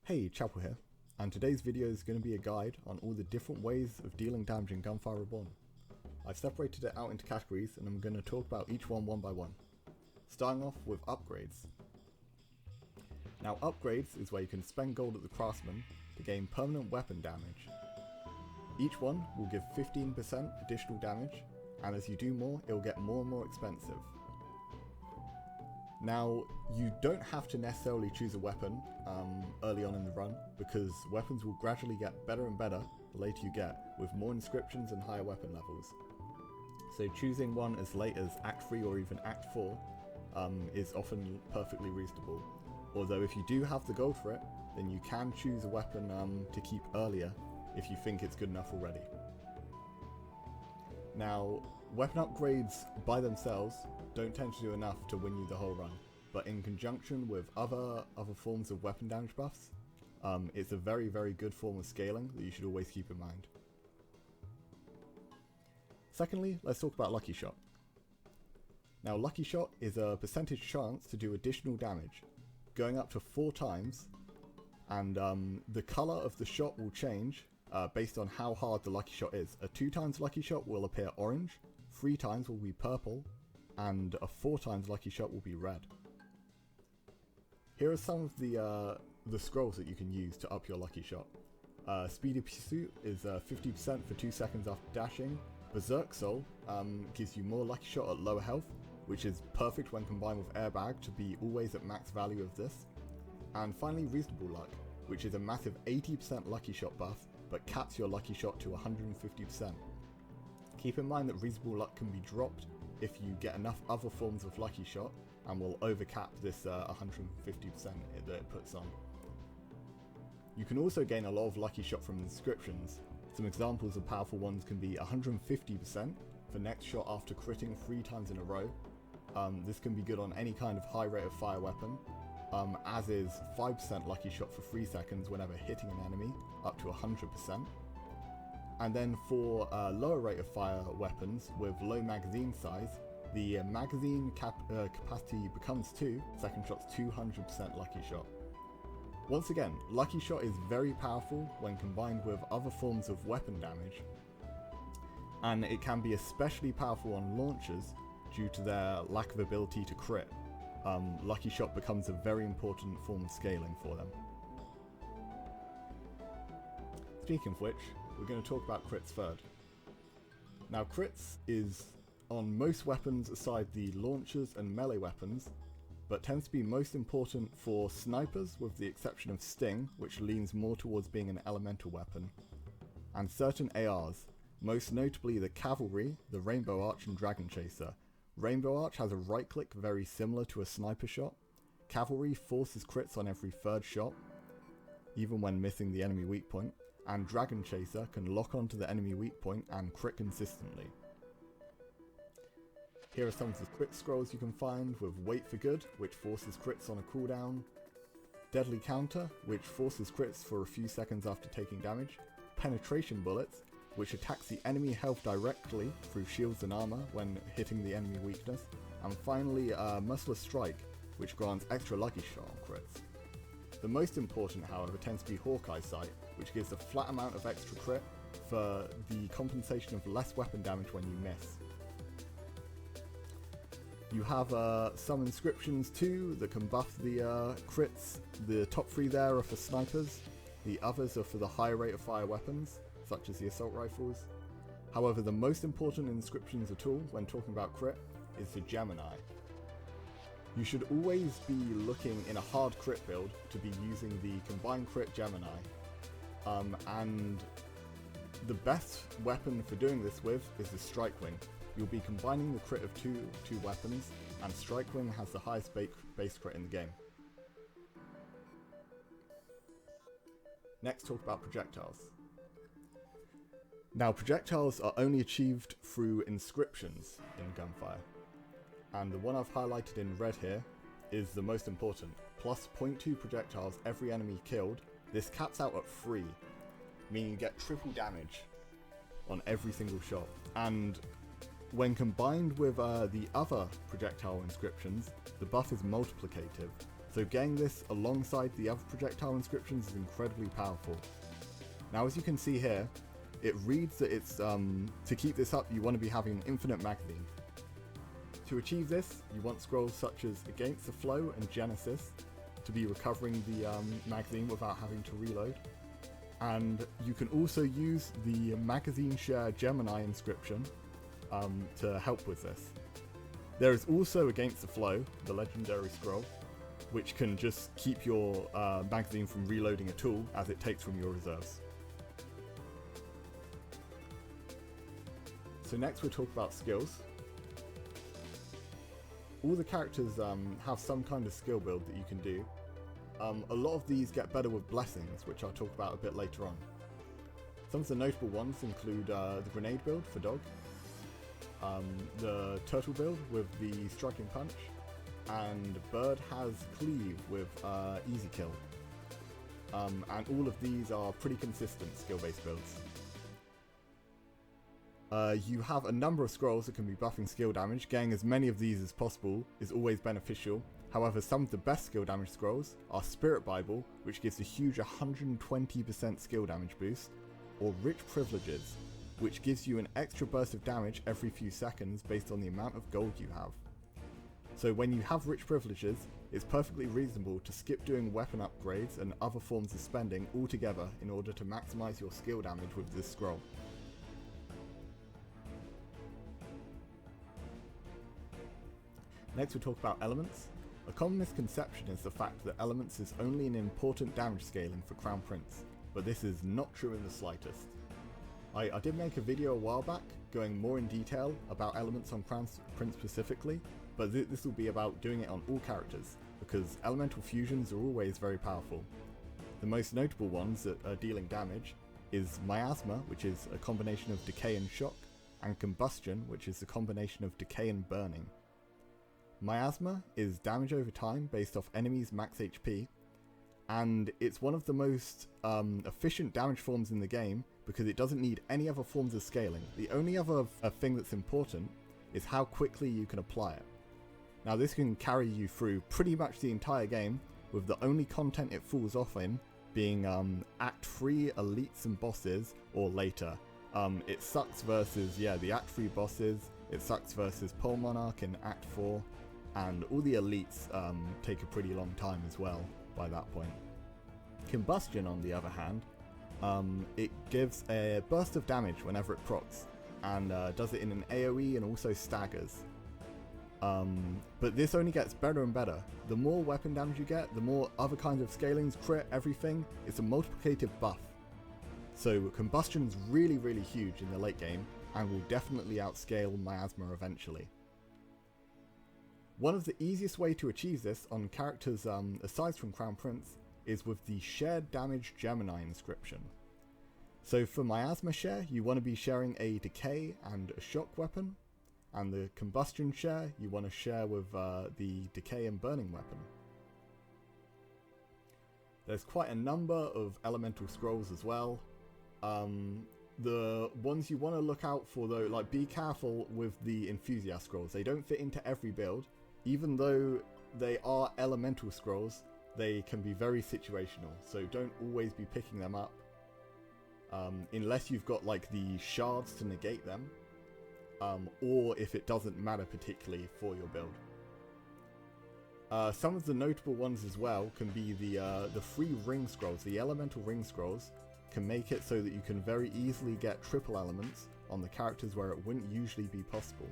Hey, Chapel here, and today's video is going to be a guide on all the different ways of dealing damage in Gunfire Reborn. I've separated it out into categories and I'm going to talk about each one by one. Starting off with upgrades. Now upgrades is where you can spend gold at the craftsman to gain permanent weapon damage. Each one will give 15% additional damage, and as you do more it will get more and more expensive. Now, you don't have to necessarily choose a weapon early on in the run, because weapons will gradually get better and better the later you get, with more inscriptions and higher weapon levels. So choosing one as late as Act 3 or even Act 4 is often perfectly reasonable. Although if you do have the gold for it, then you can choose a weapon to keep earlier if you think it's good enough already. Now, weapon upgrades by themselves don't tend to do enough to win you the whole run, but in conjunction with other forms of weapon damage buffs, it's a very good form of scaling that you should always keep in mind. Secondly, let's talk about Luckyshot. Now, Luckyshot is a percentage chance to do additional damage, going up to 4 times, and the colour of the shot will change based on how hard the Luckyshot is. A 2 times Luckyshot will appear orange, 3 times will be purple, and a 4 times Luckyshot will be red. Here are some of the scrolls that you can use to up your Luckyshot. Speedy Pursuit is 50% for 2 seconds after dashing. Berserk Soul gives you more Luckyshot at lower health, which is perfect when combined with Airbag to be always at max value of this. And finally, Reasonable Luck, which is a massive 80% Luckyshot buff, but caps your Luckyshot to 150%. Keep in mind that Reasonable Luck can be dropped if you get enough other forms of Luckyshot, and will overcap this 150% that it puts on. You can also gain a lot of Luckyshot from inscriptions. Some examples of powerful ones can be 150% for next shot after critting 3 times in a row. This can be good on any kind of high rate of fire weapon, as is 5% Luckyshot for 3 seconds whenever hitting an enemy, up to 100%. And then for lower rate of fire weapons with low magazine size, the magazine capacity becomes 2, second shot's 200% Luckyshot. Once again, Luckyshot is very powerful when combined with other forms of weapon damage, and it can be especially powerful on launchers due to their lack of ability to crit. Luckyshot becomes a very important form of scaling for them. Speaking of which, we're going to talk about crits third. Now, crits is on most weapons aside the launchers and melee weapons, but tends to be most important for snipers with the exception of Sting, which leans more towards being an elemental weapon, and certain ARs, most notably the Cavalry, the Rainbow Arch and Dragon Chaser. Rainbow Arch has a right click very similar to a sniper shot. Cavalry forces crits on every 3rd shot, even when missing the enemy weak point, and Dragon Chaser can lock onto the enemy weak point and crit consistently. Here are some of the crit scrolls you can find, with Wait for Good, which forces crits on a cooldown, Deadly Counter, which forces crits for a few seconds after taking damage, Penetration Bullets, which attacks the enemy health directly through shields and armor when hitting the enemy weakness, and finally Merciless Strike, which grants extra Luckyshot on crits. The most important, however, tends to be Hawkeye Sight, which gives a flat amount of extra crit for the compensation of less weapon damage when you miss. You have some inscriptions too that can buff the crits. The top 3 there are for snipers, the others are for the high rate of fire weapons, such as the assault rifles. However, the most important inscriptions at all when talking about crit is the Gemini. You should always be looking in a hard crit build to be using the combined crit Gemini, and the best weapon for doing this with is the Strike Wing. You'll be combining the crit of two weapons, and Strike Wing has the highest base crit in the game. Next, talk about projectiles. Now, projectiles are only achieved through inscriptions in Gunfire, and the one I've highlighted in red here is the most important. Plus 0.2 projectiles every enemy killed. This caps out at 3, meaning you get triple damage on every single shot. And when combined with the other projectile inscriptions, the buff is multiplicative, so so getting this alongside the other projectile inscriptions is incredibly powerful. Now as you can see here, it reads that it's to keep this up you want to be having an infinite magazine. To achieve this, you want scrolls such as Against the Flow and Genesis to be recovering the magazine without having to reload. And you can also use the magazine share Gemini inscription to help with this. There is also Against the Flow, the legendary scroll, which can just keep your magazine from reloading at all as it takes from your reserves. So next we'll talk about skills. All the characters have some kind of skill build that you can do. A lot of these get better with blessings, which I'll talk about a bit later on. Some of the notable ones include the grenade build for Dog, the turtle build with the striking punch, and Bird has cleave with easy kill. And all of these are pretty consistent skill-based builds. You have a number of scrolls that can be buffing skill damage. Getting as many of these as possible is always beneficial. However, some of the best skill damage scrolls are Spirit Bible, which gives a huge 120% skill damage boost, or Rich Privileges, which gives you an extra burst of damage every few seconds based on the amount of gold you have. So when you have Rich Privileges, it's perfectly reasonable to skip doing weapon upgrades and other forms of spending altogether in order to maximize your skill damage with this scroll. Next we'll talk about elements. A common misconception is the fact that elements is only an important damage scaling for Crown Prince, but this is not true in the slightest. I did make a video a while back going more in detail about elements on Crown Prince specifically, but this will be about doing it on all characters, because elemental fusions are always very powerful. The most notable ones that are dealing damage is Miasma, which is a combination of decay and shock, and Combustion, which is a combination of decay and burning. Miasma is damage over time based off enemies' max HP, and it's one of the most efficient damage forms in the game because it doesn't need any other forms of scaling. The only other thing that's important is how quickly you can apply it. Now this can carry you through pretty much the entire game, with the only content it falls off in being Act 3 elites and bosses or later. It sucks versus the Act 3 bosses, it sucks versus Pole Monarch in Act 4, and all the elites take a pretty long time as well by that point. Combustion, on the other hand, it gives a burst of damage whenever it procs, and does it in an AoE and also staggers. But this only gets better and better. The more weapon damage you get, the more other kinds of scalings, crit, everything. It's a multiplicative buff. So Combustion is really, really huge in the late game, and will definitely outscale Miasma eventually. One of the easiest way to achieve this on characters aside from Crown Prince is with the Shared Damage Gemini inscription. So for Miasma share, you want to be sharing a Decay and a Shock weapon, and the Combustion share, you want to share with the Decay and Burning weapon. There's quite a number of elemental scrolls as well. The ones you want to look out for though, like be careful with the Enthusiast scrolls. They don't fit into every build. Even though they are elemental scrolls, they can be very situational, so don't always be picking them up unless you've got like the shards to negate them, or if it doesn't matter particularly for your build. Some of the notable ones as well can be the free ring scrolls. The elemental ring scrolls can make it so that you can very easily get triple elements on the characters where it wouldn't usually be possible.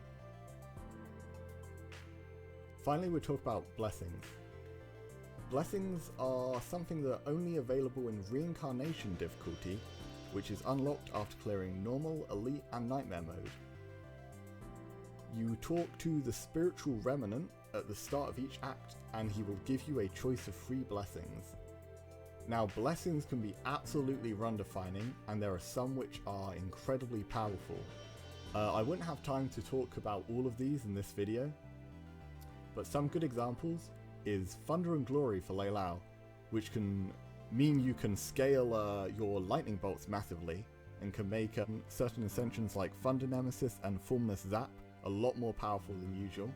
Finally, we'll talk about blessings. Blessings are something that are only available in Reincarnation difficulty, which is unlocked after clearing Normal, Elite and Nightmare mode. You talk to the Spiritual Remnant at the start of each act, and he will give you a choice of 3 blessings. Now, blessings can be absolutely run-defining, and there are some which are incredibly powerful. I wouldn't have time to talk about all of these in this video, but some good examples is Thunder and Glory for Lei Lao, which can mean you can scale your lightning bolts massively, and can make certain ascensions like Thunder Nemesis and Formless Zap a lot more powerful than usual.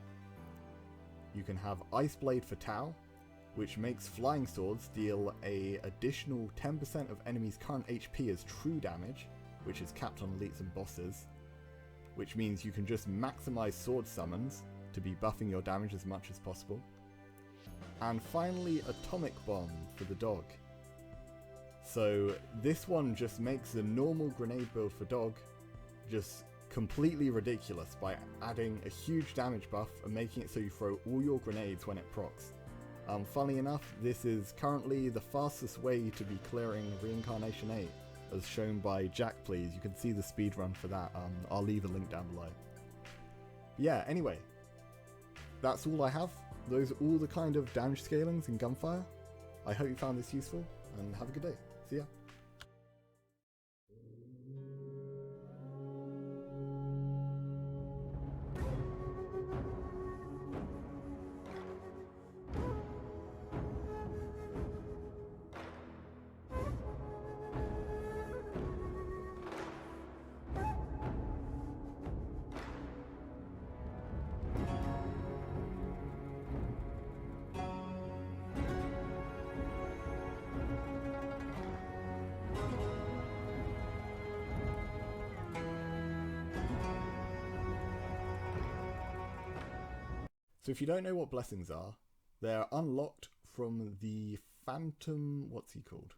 You can have Ice Blade for Tau, which makes flying swords deal a additional 10% of enemies' current HP as true damage, which is capped on elites and bosses, which means you can just maximize sword summons to be buffing your damage as much as possible. And finally, Atomic Bomb for the dog. So this one just makes the normal grenade build for dog just completely ridiculous by adding a huge damage buff and making it so you throw all your grenades when it procs. Funnily enough, this is currently the fastest way to be clearing Reincarnation 8, as shown by Jack Please. You can see the speedrun for that. I'll leave a link down below. Yeah, anyway, that's all I have. Those are all the kind of damage scalings in Gunfire. I hope you found this useful, and have a good day. See ya. So if you don't know what blessings are, they're unlocked from the Phantom, what's he called?